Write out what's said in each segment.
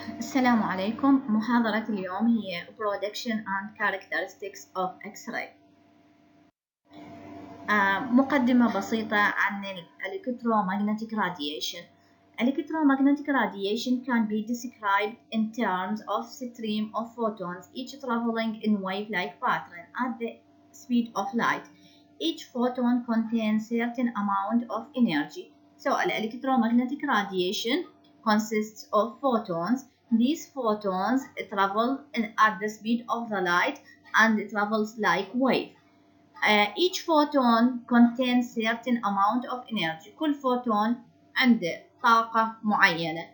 السلام عليكم. محاضرة اليوم هي Production and Characteristics of X-ray. مقدمة بسيطة عن Electromagnetic Radiation. Electromagnetic radiation can be described in terms of stream of photons, each traveling in wave-like pattern at the speed of light. Each photon contains certain amount of energy. So, electromagnetic radiation consists of photons. These photons travel at the speed of the light and it travels like wave. Each photon contains certain amount of energy. كل photon عنده طاقة معينة.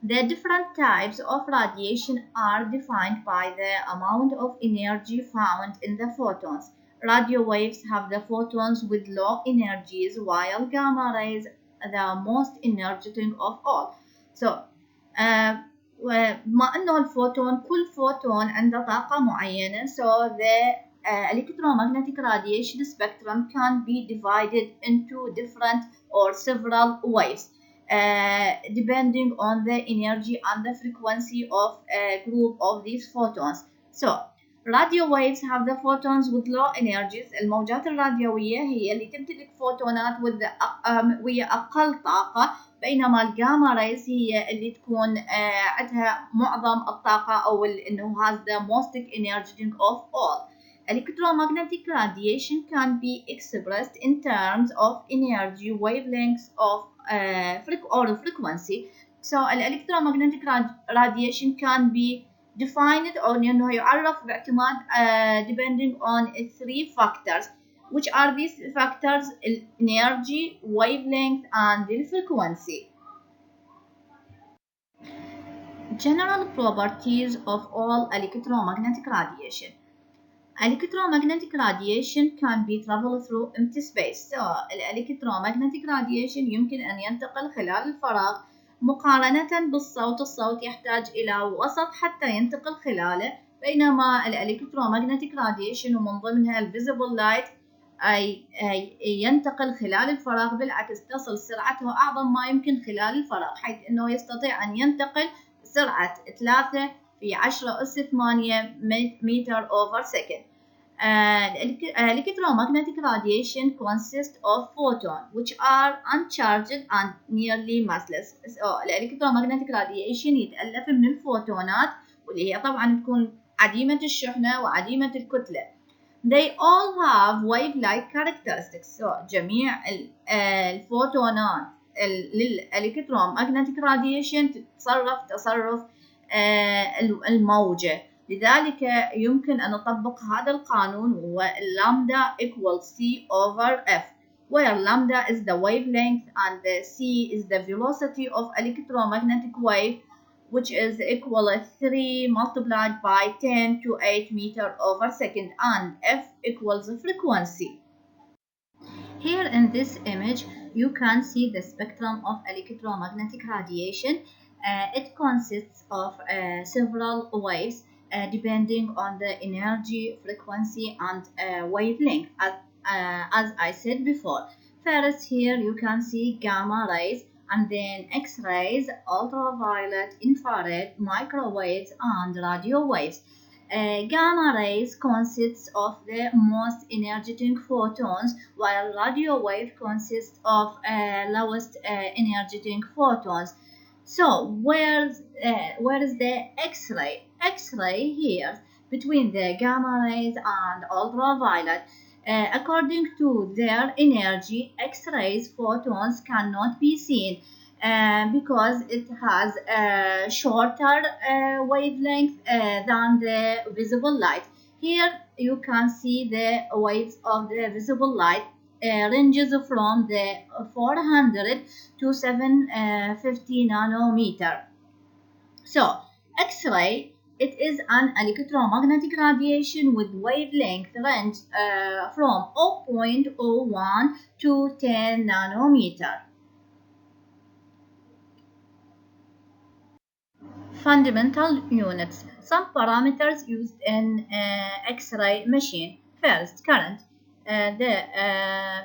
The different types of radiation are defined by the amount of energy found in the photons. Radio waves have the photons with low energies, while gamma rays are the most energetic of all. So, بما أنه الفوتون كل فوتون عنده طاقة معينة, so the electromagnetic radiation spectrum can be divided into different or several waves. Depending on the energy and the frequency of a group of these photons. So, radio waves have the photons with low energies. الموجات الراديوية هي اللي تمتلك فوتونات ويا أقل طاقة, بينما الجاما ريز هي اللي تكون عندها معظم الطاقة أو إنه has the most energetic of all. Electromagnetic radiation can be expressed in terms of energy, wavelengths of or frequency. So, electromagnetic radiation can be defined or إنه يعرف باعتماد depending on three factors. Which are these factors? Energy, wavelength, and the frequency. General properties of all electromagnetic radiation. Electromagnetic radiation can be traveled through empty space. So, electromagnetic radiation يمكن أن ينتقل خلال الفراغ مقارنة بالصوت. الصوت يحتاج إلى وسط حتى ينتقل خلاله, بينما electromagnetic radiation ومن ضمنها visible light ينتقل خلال الفراغ, بالعكس تصل سرعته أعظم ما يمكن خلال الفراغ, حيث أنه يستطيع أن ينتقل سرعة 3 في 10 أس 8 متر over second. Electromagnetic radiation consists of photons which are uncharged and nearly massless. So, electromagnetic radiation يتألف من الفوتونات واللي هي طبعا تكون عديمة الشحنة وعديمة الكتلة. They all have wave-like characteristics. So, جميع الفوتونات للإلكترومagnetic radiation تتصرف تصرف الموجة. لذلك يمكن أن نطبق هذا القانون, هو lambda equals C over F, where lambda is the wavelength and the C is the velocity of electromagnetic wave, which is equal to 3 multiplied by 10 to 8 meter over second, and F equals the frequency. Here in this image, you can see the spectrum of electromagnetic radiation. It consists of several waves depending on the energy, frequency, and wavelength, as I said before. First, here you can see gamma rays, and then X-rays, ultraviolet, infrared, microwaves, and radio waves. Gamma rays consists of the most energetic photons, while radio wave consists of lowest energetic photons. So, where is the X-ray? X-ray here between the gamma rays and ultraviolet. According to their energy, X-rays photons cannot be seen because it has a shorter wavelength than the visible light. Here you can see the waves of the visible light ranges from the 400 to 750 nanometer. So, X-ray, it is an electromagnetic radiation with wavelength range from 0.01 to 10 nanometer. Fundamental units. Some parameters used in X-ray machine. First, current. The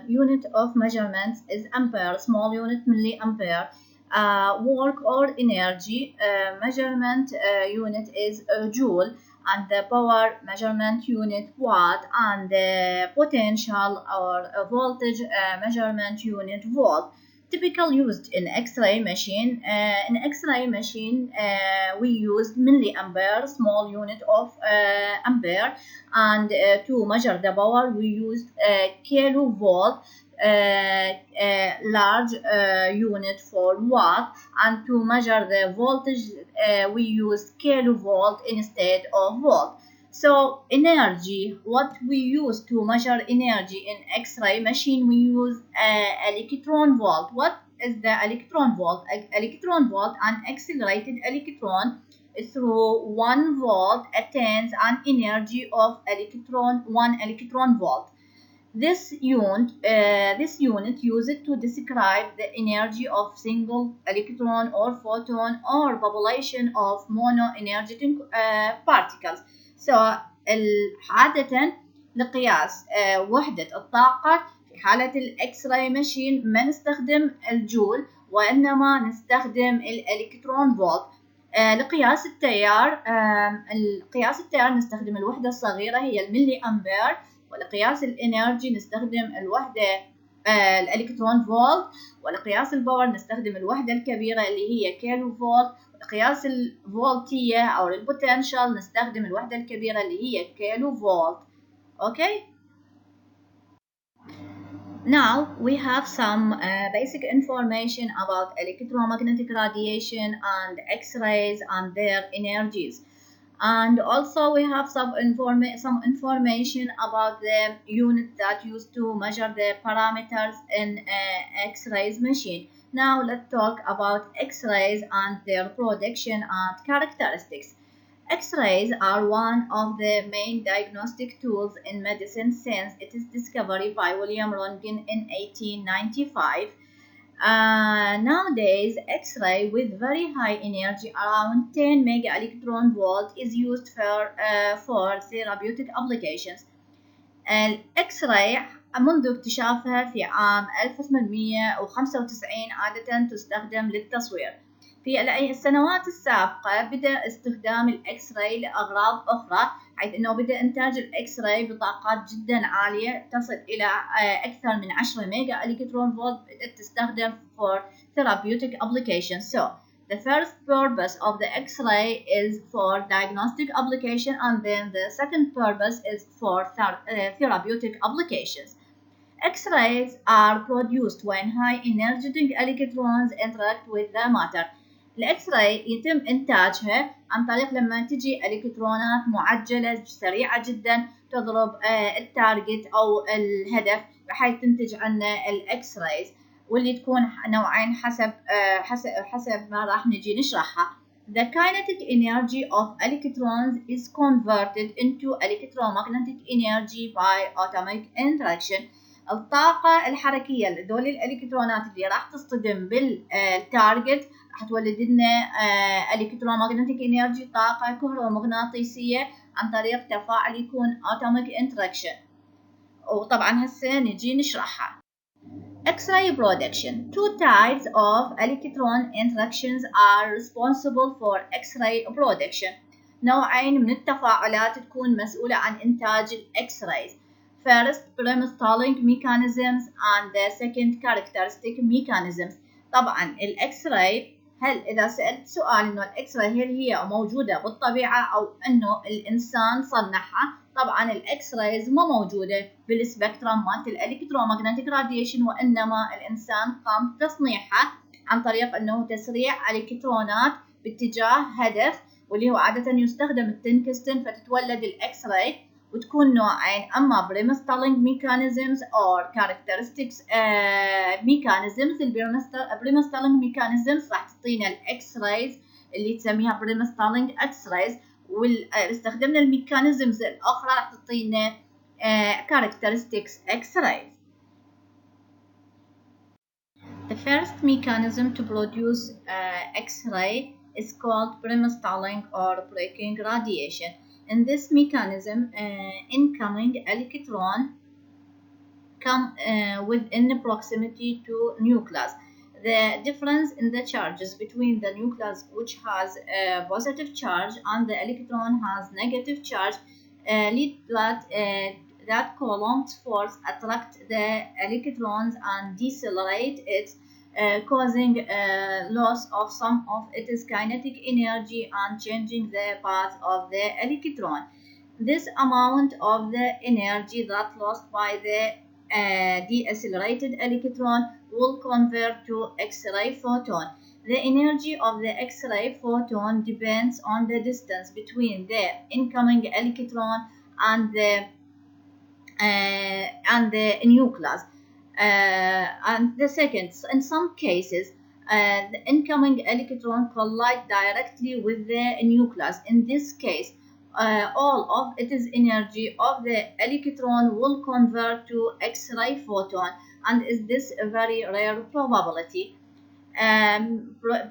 unit of measurements is ampere, small unit milliampere. work or energy measurement unit is joule, and the power measurement unit watt, and the potential or voltage measurement unit volt. Typical used in X-ray machine. In X-ray machine, we use milliampere, small unit of ampere, and to measure the power, we used kilovolt, large unit for watt, and to measure the voltage, we use kilovolt instead of volt. So energy, what we use to measure energy in X-ray machine, we use electron volt. What is the electron volt? Electron volt, an accelerated electron through 1 volt attains an energy of 1 electron volt. This unit used to describe the energy of single electron or photon or population of mono-energetic particles. So عادة لقياس وحدة الطاقة في حالة الإكس راي ماشين ما نستخدم الجول، وإنما نستخدم الإلكترون فولت. لقياس التيار نستخدم الوحدة الصغيرة هي الملي أمبير، ولقياس الانرجي نستخدم الوحدة الالكترون فولت، ولقياس الباور نستخدم الوحدة الكبيرة اللي هي كيلو فولت، ولقياس الفولتية أو البوتنشال نستخدم الوحدة الكبيرة اللي هي كيلو فولت. Okay. Now we have some basic information about electromagnetic radiation and X-rays and their energies. And also we have some information about the unit that used to measure the parameters in X-rays machine. Now let's talk about X-rays and their production and characteristics. X-rays are one of the main diagnostic tools in medicine since its discovery by William Röntgen in 1895. Nowadays, X-ray with very high energy, around 10 mega electron volt, is used for therapeutic applications. الإكس-راي منذ اكتشافها في عام 1895 عادة تستخدم للتصوير. في السنوات السابقة بدأ استخدام الإكس-راي لأغراض أخرى، حيث أنه بدأ إنتاج الإكس-راي بطاقات جدا عالية تصل إلى أكثر من 10 ميجا إلكترون فولت، بدأت تستخدم for therapeutic applications. So the first purpose of the X-ray is for diagnostic application, and then the second purpose is for therapeutic applications. X-rays are produced when high energetic electrons interact with the matter. الإكس-راي يتم إنتاجها عن طريق لما تجي إلكترونات معجلة سريعة جدا تضرب التارجت أو الهدف، بحيث تنتج عنا الإكس-رايز، واللي تكون نوعين حسب ما راح نجي نشرحها. The kinetic energy of electrons is converted into electromagnetic energy by atomic interaction. الطاقة الحركية لدول الإلكترونات اللي راح تصطدم بالتارجت راح تولد لنا electromagnetic energy، طاقة كهرومغناطيسية عن طريق تفاعل يكون atomic interaction، وطبعا هسه نجي نشرحها. X-ray production. Two types of electron interactions are responsible for X-ray production. نوعين من التفاعلات تكون مسؤولة عن إنتاج الإكس-رايز. First, Bremsstrahlung mechanisms, and the second, characteristic mechanisms. طبعا الإكس-راي، هل إذا سألت سؤال إنه الإكس-راي هل هي موجودة بالطبيعة أو إنه الإنسان صنعها؟ طبعا الإكس-رايز ما موجودة بالسبكترم مالت الإلكترومagnetic راديشن، وإنما الإنسان قام بتصنيعها عن طريق إنه تسريع إلكترونات باتجاه هدف، واللي هو عادة يستخدم التنكستن، فتتولد الإكس-راي، وتكون نوعين، أما Bremsstrahlung mechanisms or characteristics mechanisms. Bremsstrahlung mechanisms راح تعطينا الإكس-رايز اللي تسميها Bremsstrahlung X-rays، واستخدمنا الميكانيزمز الأخرى راح تعطينا characteristics X-rays. The first mechanism to produce X-ray is called Bremsstrahlung or breaking radiation. In this mechanism, incoming electron come within proximity to nucleus. The difference in the charges between the nucleus, which has a positive charge, and the electron has negative charge, lead that Coulomb's force attract the electrons and decelerate it, causing loss of some of its kinetic energy and changing the path of the electron. This amount of the energy that lost by the decelerated electron will convert to X-ray photon. The energy of the X-ray photon depends on the distance between the incoming electron and the nucleus. And the second, in some cases, the incoming electron collide directly with the nucleus. In this case, all of its energy of the electron will convert to X-ray photon, and is this a very rare probability.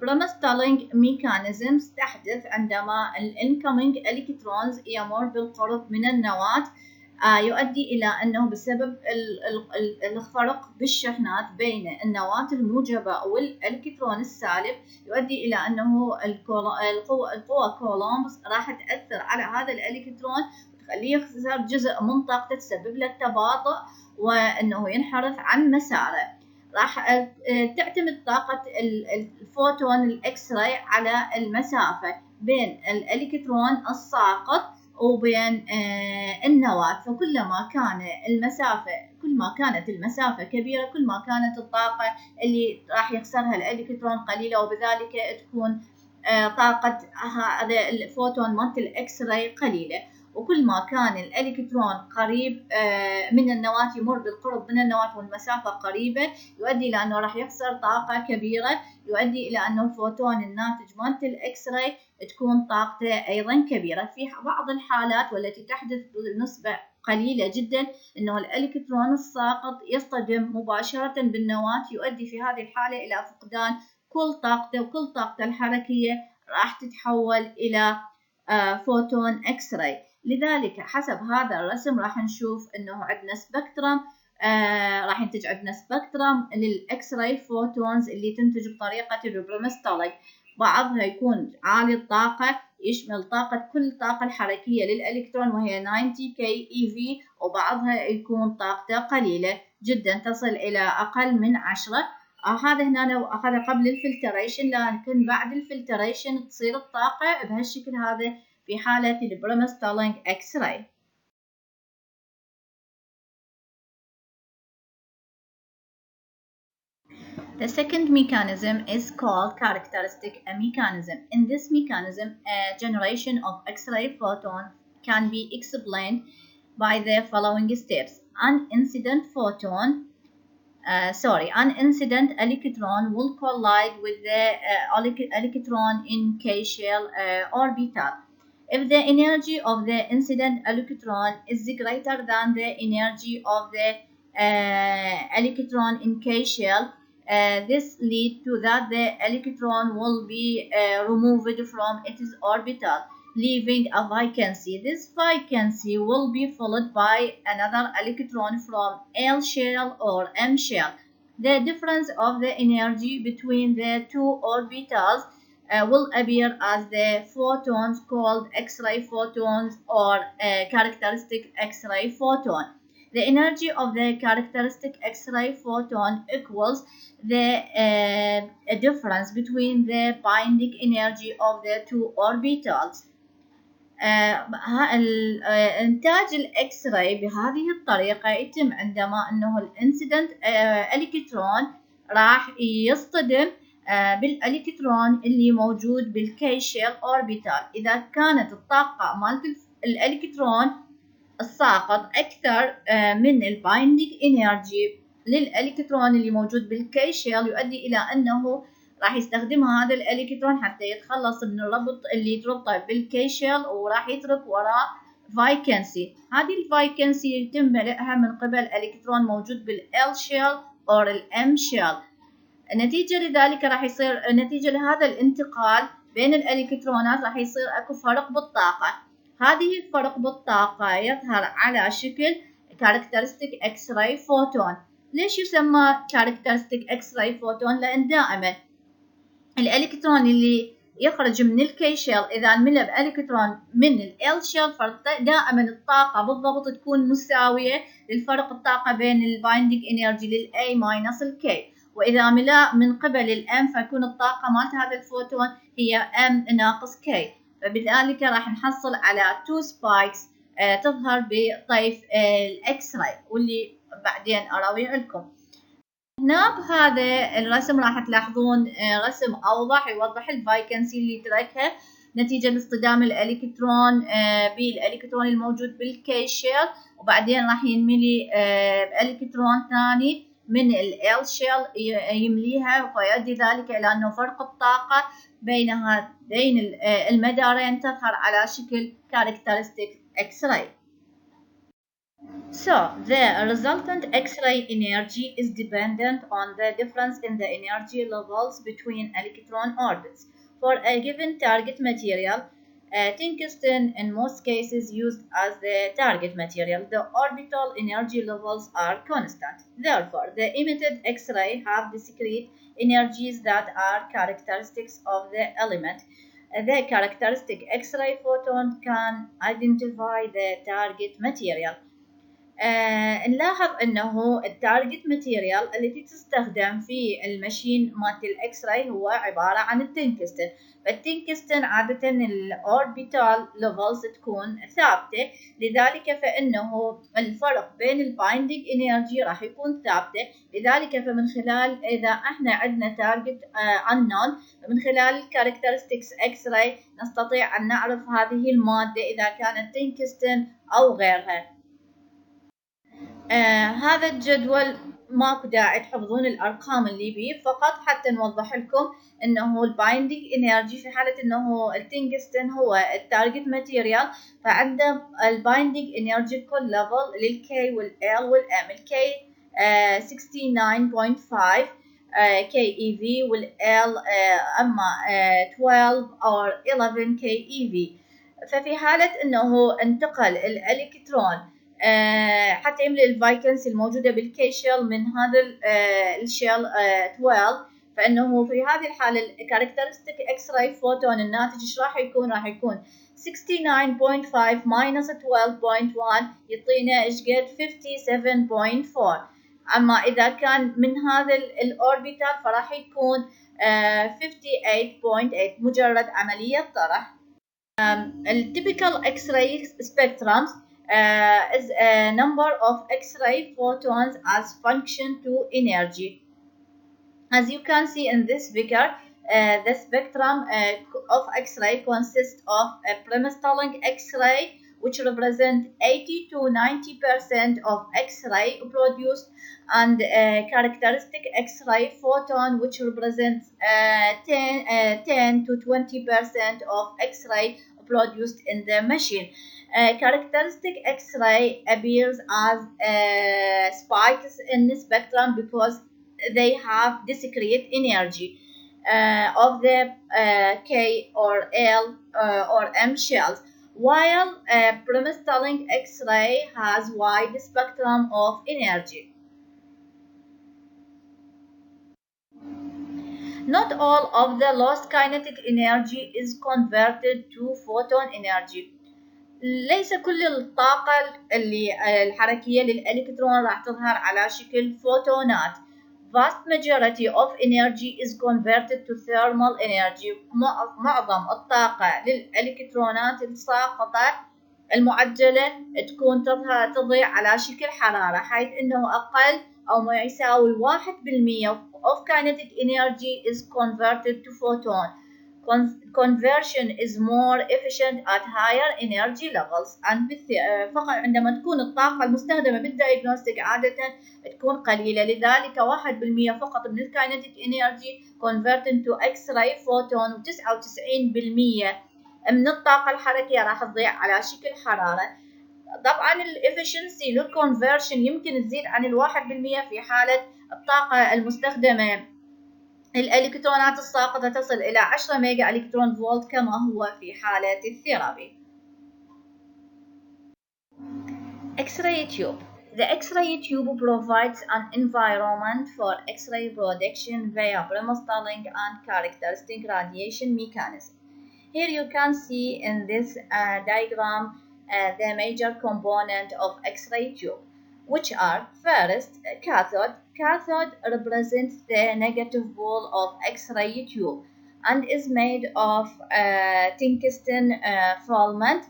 Bremsstrahlung mechanisms تحدث عندما incoming electrons يمر بالقرب من النواة، يؤدي إلى أنه بسبب الفرق بالشحنات بين النواة الموجبة والإلكترون السالب، يؤدي إلى أنه القوة كولومبس راح تأثر على هذا الإلكترون وتخليه يخسر جزء من طاقته، تسبب له التباطؤ وأنه ينحرف عن مساره. راح تعتمد طاقة الفوتون الإكس راي على المسافة بين الإلكترون الساقط وبين النواة، فكلما كانت المسافة كبيرة كل ما كانت الطاقة اللي راح يخسرها الإلكترون قليلة، وبذلك تكون طاقة هذا الفوتون مالت الإكس راي قليلة. وكل ما كان الإلكترون قريب من النواة، يمر بالقرب من النواة والمسافة قريبة، يؤدي إلى أنه راح يخسر طاقة كبيرة، يؤدي إلى أنه الفوتون الناتج مالت الإكس راي تكون طاقته أيضا كبيرة. في بعض الحالات والتي تحدث بنسبة قليلة جدا أنه الإلكترون الساقط يصطدم مباشرة بالنواة، يؤدي في هذه الحالة إلى فقدان كل طاقته، وكل طاقته الحركية راح تتحول إلى فوتون إكس راي. لذلك حسب هذا الرسم راح نشوف أنه عندنا سبكترم، راح ينتج عندنا سبكترم للإكس راي فوتونز اللي تنتج بطريقة البرمستالينج. بعضها يكون عالي الطاقة، يشمل كل الطاقة الحركية للإلكترون وهي 90 كي إي في، وبعضها يكون طاقته قليلة جدا تصل إلى أقل من 10. هذا هنا أخذ قبل الفلتريشن، لكن بعد الفلتريشن تصير الطاقة بهالشكل هذا في حالة البرمستالينج إكس راي. The second mechanism is called characteristic mechanism. In this mechanism, a generation of X-ray photon can be explained by the following steps. An incident electron will collide with the electron in K-shell orbital. If the energy of the incident electron is greater than the energy of the electron in K-shell, this leads to that the electron will be removed from its orbital, leaving a vacancy. This vacancy will be followed by another electron from L shell or M shell. The difference of the energy between the two orbitals will appear as the photons called X-ray photons or characteristic X-ray photon. The energy of the characteristic X-ray photon equals the difference between the binding energy of the two orbitals. إنتاج الإكس راي بهذه الطريقة يتم عندما أنه الانسيدنت إلكترون راح يصطدم بالإلكترون اللي موجود بالكي شيل أوربيتال. إذا كانت الطاقة مالت الإلكترون الساقط أكثر من البايندينج إنرجي للإلكترون اللي موجود بالكي شيل، يؤدي إلى أنه راح يستخدم هذا الإلكترون حتى يتخلص من الربط اللي يتربطه بالكي شيل، وراح يترك وراء فايكنسي. هذه الفايكنسي يتم ملئها من قبل إلكترون موجود بالال شيل أو الام شيل. نتيجة لذلك راح يصير نتيجة لهذا الانتقال بين الإلكترونات راح يصير أكو فرق بالطاقة. هذه الفرق بالطاقة يظهر على شكل characteristic X-ray photon. ليش يسمى characteristic X-ray photon؟ لأن دائما الإلكترون اللي يخرج من الكي شيل إذا انملأ بإلكترون من ال شيل دائما الطاقة بالضبط تكون مساوية للفرق الطاقة بين البايندينج انرجي للA ماينس الكي، وإذا ملأ من قبل الM فيكون الطاقة مالت هذا الفوتون هي M ناقص K، فبذلك راح نحصل على 2 سبايكس تظهر بطيف الإكس راي، واللي بعدين أراويها لكم. هنا بهذا الرسم راح تلاحظون رسم أوضح يوضح الفايكنسي اللي تركها نتيجة لاصطدام الإلكترون بالإلكترون الموجود بالكي شيل، وبعدين راح ينملي بإلكترون ثاني من ال شيل يمليها، ويؤدي ذلك إلى أنه فرق الطاقة بين هذين المدارين تظهر على شكل characteristic X-ray. So, the resultant X-ray energy is dependent on the difference in the energy levels between electron orbits. For a given target material, tungsten in most cases used as the target material, the orbital energy levels are constant. Therefore, the emitted X-ray have discrete energies that are characteristics of the element. The characteristic X-ray photon can identify the target material. نلاحظ انه التارجت ماتيريال التي تستخدم في المشين مالت الاكس راي هو عباره عن التنكستن، فالتنكستن عاده الاوربيتال ليفلز تكون ثابته، لذلك فانه الفرق بين البايندينج انرجي راح يكون ثابته، لذلك فمن خلال اذا احنا عندنا تارجت unknown من خلال الكاركترستكس اكس راي نستطيع ان نعرف هذه الماده اذا كانت تنكستن او غيرها. هذا الجدول ماكو داعي تحفظون الارقام اللي بيه، فقط حتى نوضح لكم انه البايندينج انرجي في حاله انه التنجستن هو التارجت ماتيريال، فعنده البايندينج انرجي كل ليفل للكي والال والام. الكي 69.5 كي اي في، والال اما 12 او 11 كي اي في. ففي حاله انه انتقل الالكترون حتى يملئ الفايكنسي الموجودة بالكي شيل من هذا الشيل 12، فإنه في هذه الحالة الكاركترستيك إكس راي فوتون الناتج إيش راح يكون؟ راح يكون 69.5 minus 12.1 يعطينا إيش قد 57.4. أما إذا كان من هذا الأوربيتال فراح يكون 58.8 مجرد عملية طرح. التيبيكال إكس راي سبيكترمز is a number of X-ray photons as function to energy. As you can see in this figure, the spectrum of X-ray consists of a Bremsstrahlung X-ray, which represent 80 to 90% of X-ray produced, and a characteristic X-ray photon, which represents 10 to 20% of X-ray produced in the machine. Characteristic X-ray appears as spikes in the spectrum because they have discrete energy of the K or L or M shells, while Bremsstrahlung X-ray has wide spectrum of energy. Not all of the lost kinetic energy is converted to photon energy. ليس كل الطاقة الحركية للإلكترون راح تظهر على شكل فوتونات. Vast majority of energy is converted to thermal energy. معظم الطاقة للإلكترونات الساقطة المعجلة تكون تضيع على شكل حرارة، حيث أنه أقل أو ما يساوي 1% of kinetic energy is converted to photon. Conversion is more efficient at higher energy levels. فقط عندما تكون الطاقة المستخدمة بالدايجنوستيك عادة تكون قليلة، لذلك 1% فقط من الكاينتيك انرجي converted to X-ray photon، و99% من الطاقة الحركية راح تضيع على شكل حرارة. طبعا الافشنسي للكونفرشن يمكن تزيد عن 1% في حالة الطاقة المستخدمة الإلكترونات الساقطة تصل إلى 10 ميجا إلكترون فولت كما هو في حالة الثيرابي. X-ray tube. The X-ray tube provides an environment for X-ray production via Bremsstrahlung and characteristic radiation mechanism. Here you can see in this diagram the major component of X-ray tube, which are first cathode. Cathode represents the negative pole of X-ray tube and is made of tungsten filament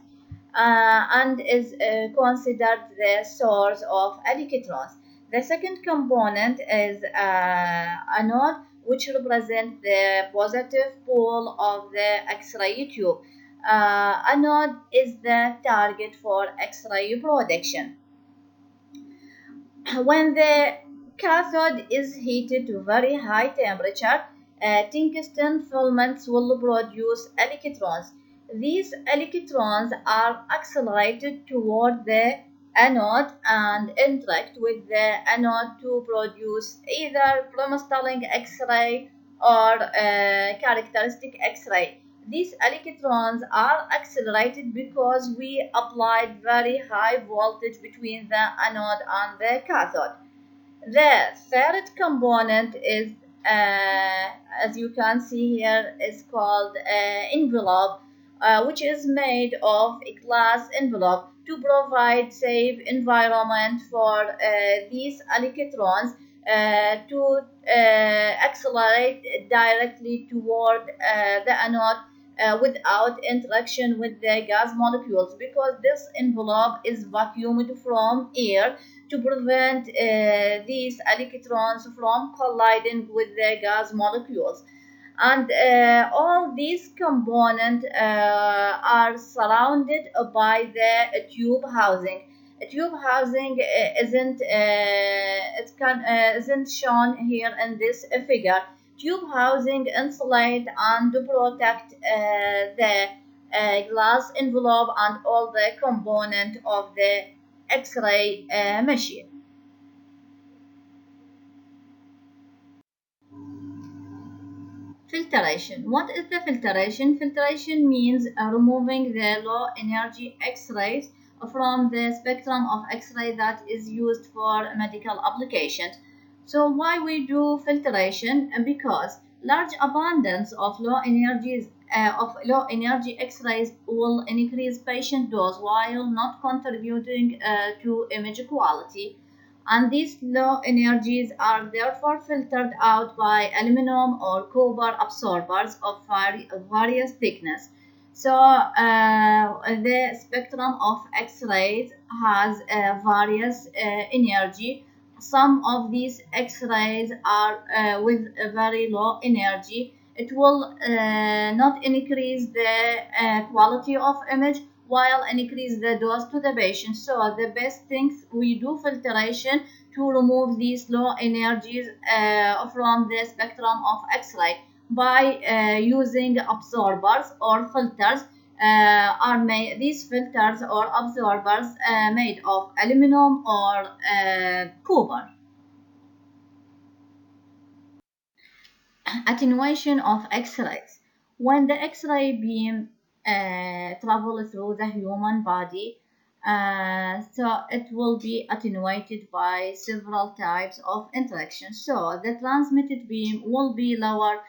and is considered the source of electrons. The second component is anode, which represents the positive pole of the X-ray tube. Anode is the target for X-ray production. When the cathode is heated to very high temperature, tungsten filaments will produce electrons. These electrons are accelerated toward the anode and interact with the anode to produce either bremsstrahlung X-ray or characteristic X-ray. These electrons are accelerated because we applied very high voltage between the anode and the cathode. The third component is, as you can see here, is called envelope, which is made of a glass envelope to provide safe environment for these electrons to accelerate directly toward the anode without interaction with the gas molecules, because this envelope is vacuumed from air to prevent these electrons from colliding with the gas molecules. And all these components are surrounded by the tube housing. A tube housing isn't shown here in this figure. Tube housing insulate and protect the glass envelope and all the component of the X-ray machine. Filtration. What is the filtration? Filtration means removing the low energy X-rays from the spectrum of X-ray that is used for medical applications. So why we do filtration? Because large abundance of low energy X-rays will increase patient dose while not contributing to image quality, and these low energies are therefore filtered out by aluminum or copper absorbers of various thickness. So the spectrum of X-rays has various energy. Some of these X-rays are with a very low energy. It will not increase the quality of image while increase the dose to the patient. So the best things we do filtration to remove these low energies from the spectrum of X-ray by using absorbers or filters. These filters or absorbers made of aluminum or copper. Attenuation of X-rays. When the X-ray beam travels through the human body, so it will be attenuated by several types of interaction. So the transmitted beam will be lower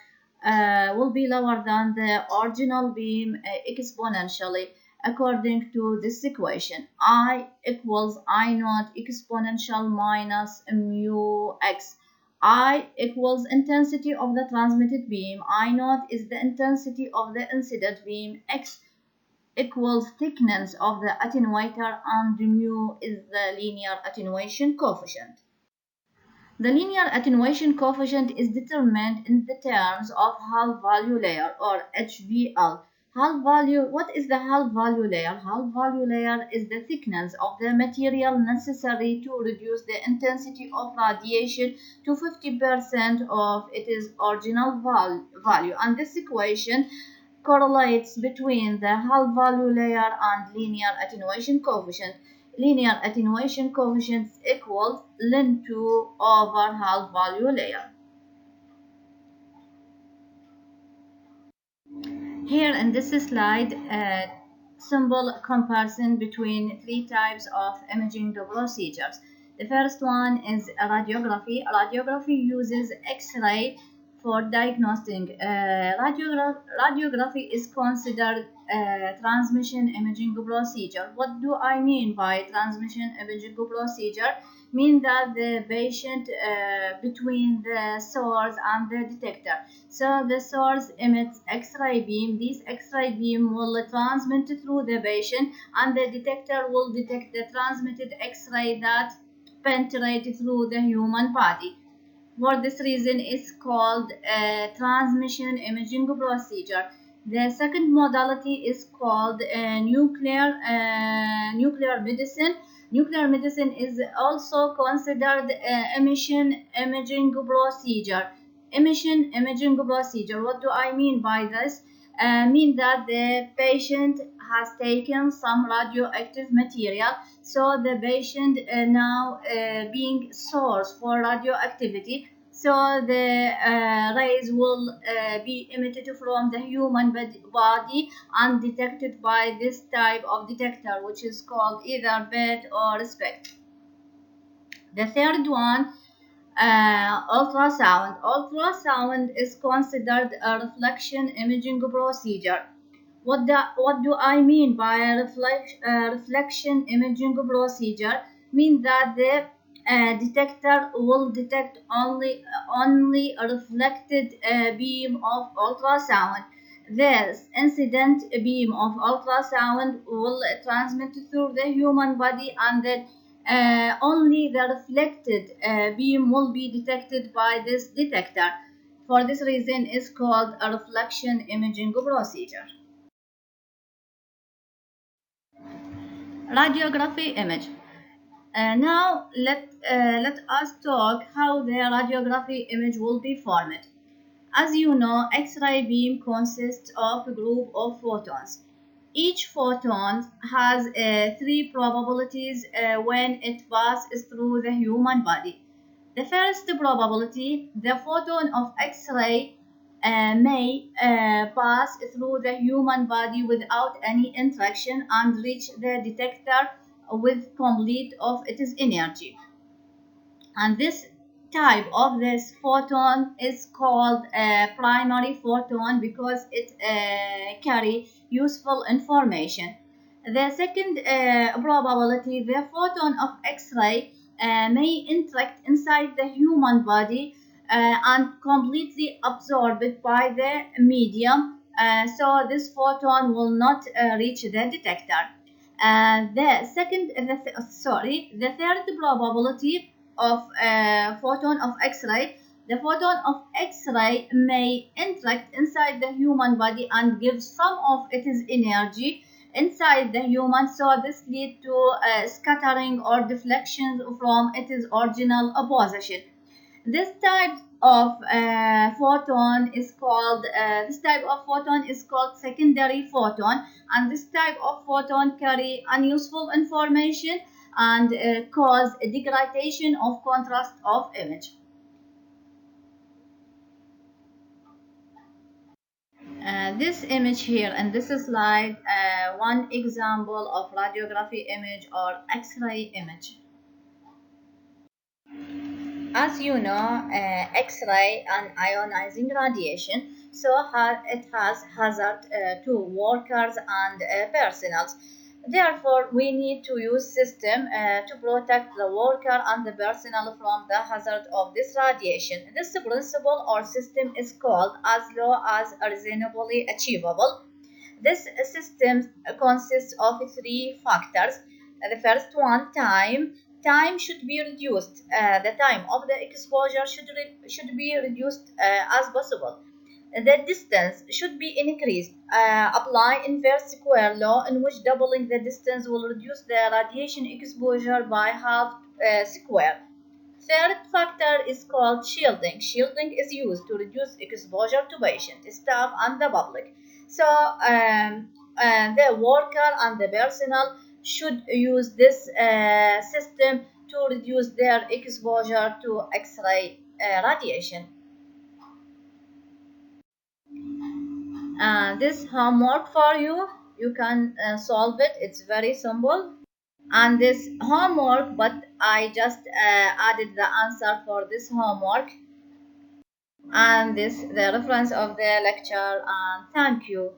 than the original beam exponentially, according to this equation. I equals I naught exponential minus mu x. I equals intensity of the transmitted beam. I naught is the intensity of the incident beam. X equals thickness of the attenuator, and mu is the linear attenuation coefficient. The linear attenuation coefficient is determined in the terms of Hall value layer, or HVL. Hall value, what is the Hall value layer? Hall value layer is the thickness of the material necessary to reduce the intensity of radiation to 50% of its original value. And this equation correlates between the Hall value layer and linear attenuation coefficient. Linear attenuation coefficient equals ln2 over Hall value layer. Here in this slide, simple comparison between three types of imaging procedures. The first one is radiography. Radiography uses X-ray for diagnosing. Radiography is considered a transmission imaging procedure. What do I mean by transmission imaging procedure? Mean that the patient between the source and the detector. So the source emits X-ray beam. This X-ray beam will transmit through the patient, and the detector will detect the transmitted X-ray that penetrate through the human body. For this reason, it's called a transmission imaging procedure. The second modality is called nuclear medicine. Nuclear medicine is also considered emission imaging procedure. Emission imaging procedure. What do I mean by this? Mean that the patient has taken some radioactive material, so the patient now being source for radioactivity, so the rays will be emitted from the human body and detected by this type of detector, which is called either PET or SPECT. The third one, ultrasound. Ultrasound is considered a reflection imaging procedure. What do I mean by a reflection imaging procedure? Means that the detector will detect only a reflected beam of ultrasound. This incident beam of ultrasound will transmit through the human body, and then only the reflected beam will be detected by this detector. For this reason, is called a reflection imaging procedure. Radiography image. Now let us talk how the radiography image will be formed. As you know, X-ray beam consists of a group of photons. Each photon has three probabilities when it passes through the human body. The first probability, the photon of X-ray may pass through the human body without any interaction and reach the detector with complete of its energy. And this type of this photon is called a primary photon because it carry useful information. The second probability, the photon of X-ray may interact inside the human body and completely absorbed by the medium, so this photon will not reach the detector. The third probability of photon of X-ray. The photon of X-ray may interact inside the human body and give some of its energy inside the human, so this lead to scattering or deflection from its original position. This type of photon is called secondary photon, and this type of photon carry unuseful information and cause a degradation of contrast of image. This image here and this slide, one example of radiography image or X-ray image. As you know, X-ray and ionizing radiation, so it has hazard to workers and personnel. Therefore, we need to use system to protect the worker and the personnel from the hazard of this radiation. This principle or system is called as low as reasonably achievable. This system consists of three factors. The first one, time. Time should be reduced. The time of the exposure should be reduced as possible. The distance should be increased. Apply inverse square law, in which doubling the distance will reduce the radiation exposure by half square. Third factor is called shielding. Shielding is used to reduce exposure to patient, staff, and the public. So the worker and the personnel should use this system to reduce their exposure to X-ray radiation. This homework for you. You can solve it. It's very simple. and this homework, but I just added the answer for this homework, and this the reference of the lecture, and thank you.